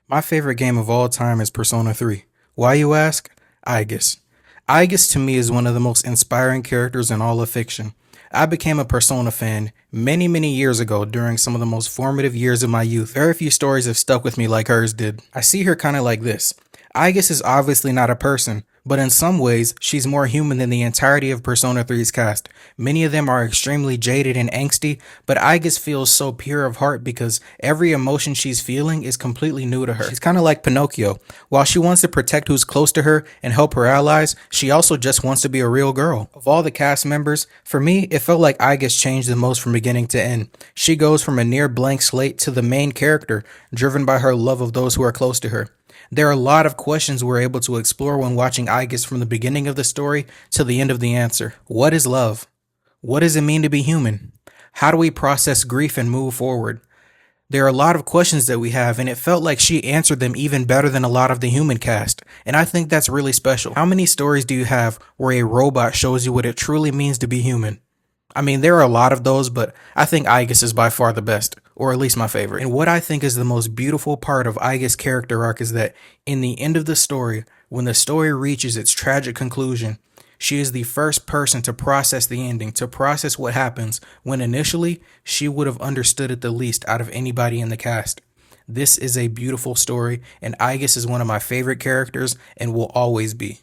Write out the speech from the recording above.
My favorite game of all time is Persona 3. Why, you ask? Aigis. Aigis to me is one of the most inspiring characters in all of fiction. I became a Persona fan many years ago during some of the most formative years of my youth. Very few stories have stuck with me like hers did. I see her kind of like this. Aigis is obviously not a person, but in some ways, she's more human than the entirety of Persona 3's cast. Many of them are extremely jaded and angsty, but Aigis feels so pure of heart because every emotion she's feeling is completely new to her. She's kind of like Pinocchio. While she wants to protect who's close to her and help her allies, she also just wants to be a real girl. Of all the cast members, for me, it felt like Aigis changed the most from beginning to end. She goes from a near blank slate to the main character, driven by her love of those who are close to her. There are a lot of questions we're able to explore when watching Aigis from the beginning of the story to the end of the answer. What is love? What does it mean to be human? How do we process grief and move forward? There are a lot of questions that we have, and it felt like she answered them even better than a lot of the human cast, and I think that's really special. How many stories do you have where a robot shows you what it truly means to be human? I mean, there are a lot of those, but I think Aigis is by far the best, or at least my favorite. And what I think is the most beautiful part of Aigis' character arc is that in the end of the story, when the story reaches its tragic conclusion, she is the first person to process the ending, to process what happens when initially she would have understood it the least out of anybody in the cast. This is a beautiful story, and Aigis is one of my favorite characters and will always be.